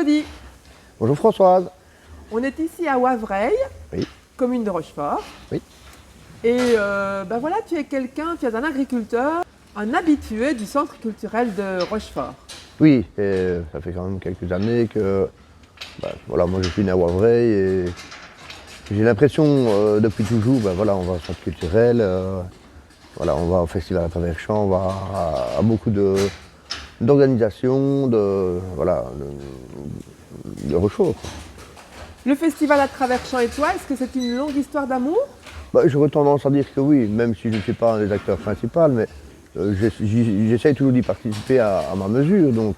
Claudie. Bonjour Françoise. On est ici à Wavreil, Oui. commune de Rochefort. Oui. Et voilà, tu es un agriculteur, un habitué du centre culturel de Rochefort. Oui, et ça fait quand même quelques années que voilà, moi je suis né à Wavreil et j'ai l'impression depuis toujours, voilà, on va au centre culturel, voilà, on va au festival à travers champs, on va à beaucoup d'organisations, de Rochefort. Le festival à travers champs et toi, est-ce que c'est une longue histoire d'amour? J'aurais tendance à dire que oui, même si je ne suis pas un des acteurs principaux, mais j'essaye toujours d'y participer à ma mesure. Donc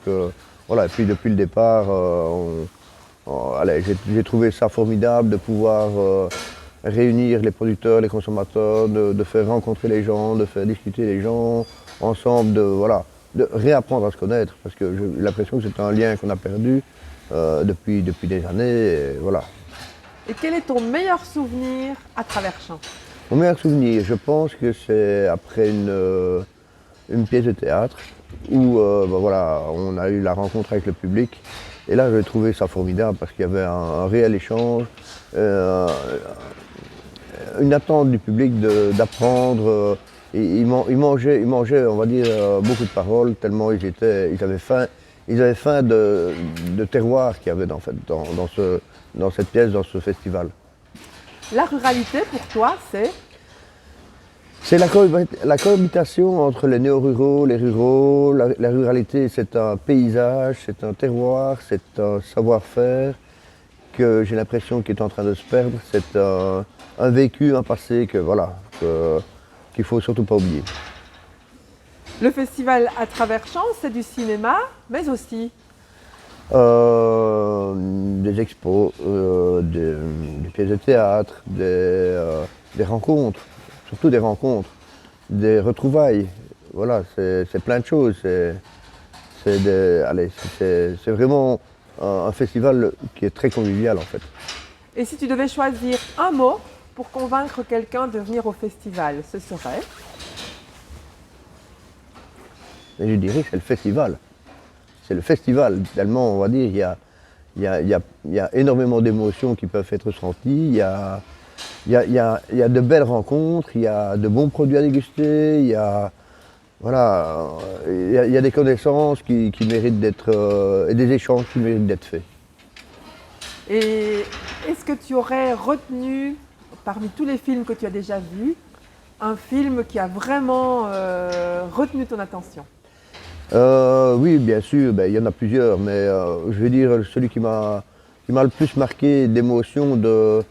voilà, et puis depuis le départ, allez, j'ai trouvé ça formidable de pouvoir réunir les producteurs, les consommateurs, de faire rencontrer les gens, de faire discuter les gens ensemble, de réapprendre à se connaître, parce que j'ai l'impression que c'est un lien qu'on a perdu depuis des années. Et voilà. Et quel est ton meilleur souvenir à travers champs? Mon meilleur souvenir, je pense que c'est après une pièce de théâtre où voilà, on a eu la rencontre avec le public. Et là, j'ai trouvé ça formidable parce qu'il y avait un réel échange, une attente du public d'apprendre. Ils mangeaient, on va dire, beaucoup de paroles tellement ils avaient faim. Ils avaient faim de terroir qu'il y avait dans cette pièce, dans ce festival. La ruralité, pour toi, c'est? C'est la cohabitation entre les néo-ruraux, les ruraux. La ruralité, c'est un paysage, c'est un terroir, c'est un savoir-faire que j'ai l'impression qu'il est en train de se perdre. C'est un vécu, un passé qu'il ne faut surtout pas oublier. Le festival à travers champs, c'est du cinéma, mais aussi des expos, des pièces de théâtre, des rencontres, surtout des rencontres, des retrouvailles. Voilà, c'est plein de choses. C'est vraiment un festival qui est très convivial en fait. Et si tu devais choisir un mot pour convaincre quelqu'un de venir au festival, ce serait? Et je dirais que c'est le festival. C'est le festival. Tellement, on va dire, il y a énormément d'émotions qui peuvent être ressenties. Il y a de belles rencontres, il y a de bons produits à déguster, il y a des connaissances qui méritent d'être et des échanges qui méritent d'être faits. Et est-ce que tu aurais retenu, parmi tous les films que tu as déjà vus, un film qui a vraiment retenu ton attention? Oui, bien sûr, il y en a plusieurs, mais je vais dire celui qui m'a le plus marqué d'émotion, de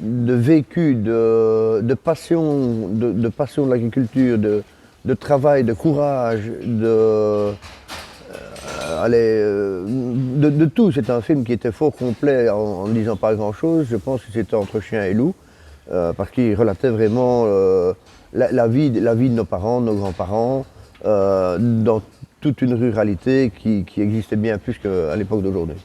vécu, de passion, de passion de l'agriculture, de travail, de courage, de tout. C'est un film qui était fort complet en ne disant pas grand-chose. Je pense que c'était Entre chien et loup, parce qu'il relatait vraiment la vie de nos parents, de nos grands-parents, dans toute une ruralité qui existait bien plus qu'à l'époque d'aujourd'hui.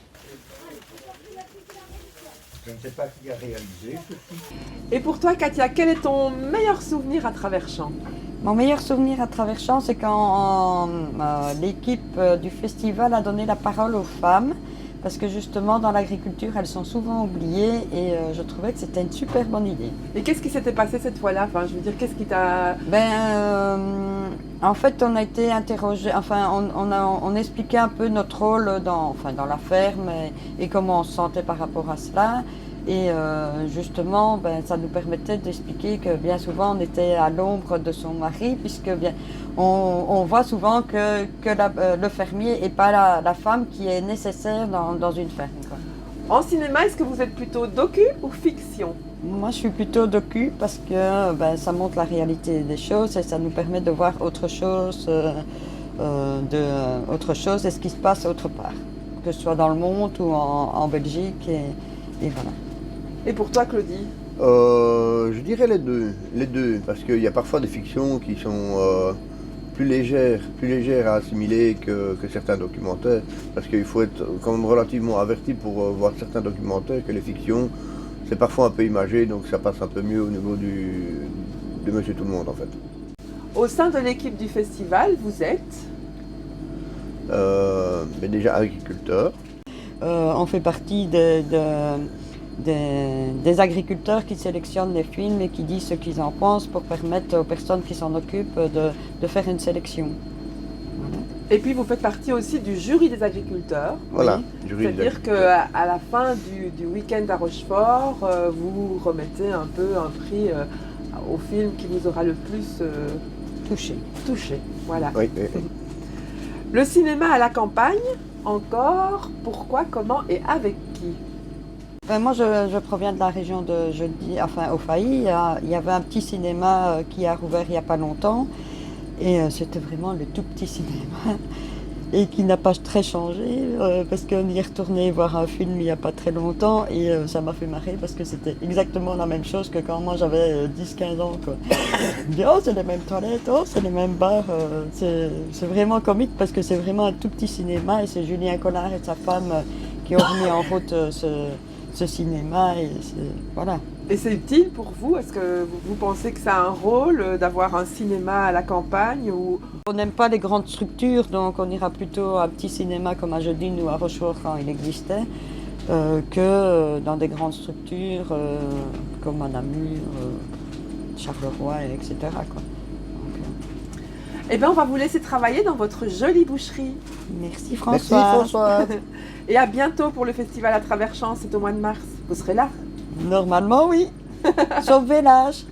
Je ne sais pas qui a réalisé ceci. Et pour toi, Katia, quel est ton meilleur souvenir à travers champs? Mon meilleur souvenir à travers champs, c'est quand l'équipe du festival a donné la parole aux femmes, parce que justement dans l'agriculture, elles sont souvent oubliées et je trouvais que c'était une super bonne idée. Et qu'est-ce qui s'était passé cette fois-là? Enfin, je veux dire, qu'est-ce qui t'a... En fait, on a été interrogé, enfin, on expliquait un peu notre rôle dans la ferme et comment on se sentait par rapport à cela. Et justement, ça nous permettait d'expliquer que bien souvent on était à l'ombre de son mari, puisque on voit souvent que le fermier n'est pas la femme qui est nécessaire dans une ferme, quoi. En cinéma, est-ce que vous êtes plutôt docu ou fiction? Moi, je suis plutôt docu parce que ça montre la réalité des choses et ça nous permet de voir autre chose et ce qui se passe autre part, que ce soit dans le monde ou en Belgique et voilà. Et pour toi, Claudie? Je dirais les deux, parce qu'il y a parfois des fictions qui sont plus légères à assimiler que certains documentaires, parce qu'il faut être quand même relativement averti pour voir certains documentaires que les fictions, c'est parfois un peu imagé, donc ça passe un peu mieux au niveau de Monsieur Tout-le-Monde en fait. Au sein de l'équipe du festival, vous êtes? Mais déjà agriculteur. on fait partie des agriculteurs qui sélectionnent les films et qui disent ce qu'ils en pensent pour permettre aux personnes qui s'en occupent de faire une sélection. Voilà. Et puis vous faites partie aussi du jury des agriculteurs. Voilà, jury des C'est-à-dire agriculteurs. qu'à la fin du week-end à Rochefort, vous remettez un peu un prix au film qui vous aura le plus touché. Voilà. Oui, oui, oui. Le cinéma à la campagne, encore, pourquoi, comment et avec qui? Ben, moi, je proviens de la région de au Failly. Il y avait un petit cinéma qui a rouvert il n'y a pas longtemps. Et c'était vraiment le tout petit cinéma. Et qui n'a pas très changé, parce qu'on y est retourné voir un film il n'y a pas très longtemps. Et ça m'a fait marrer parce que c'était exactement la même chose que quand moi j'avais 10-15 ans, quoi. Je me dis, oh, c'est les mêmes toilettes, oh, c'est les mêmes bars. C'est vraiment comique parce que c'est vraiment un tout petit cinéma. Et c'est Julien Collard et sa femme qui ont remis en route ce cinéma. Et voilà. Et c'est utile pour vous? Est-ce que vous pensez que ça a un rôle d'avoir un cinéma à la campagne ou... On n'aime pas les grandes structures, donc on ira plutôt à un petit cinéma comme à Jeudine ou à Rochefort quand il existait, que dans des grandes structures comme à Namur, Charleroi, etc. quoi. Eh bien, on va vous laisser travailler dans votre jolie boucherie. Merci Merci François. François. Et à bientôt pour le festival à travers champs, c'est au mois de mars. Vous serez là? Normalement oui, sauf Vélage.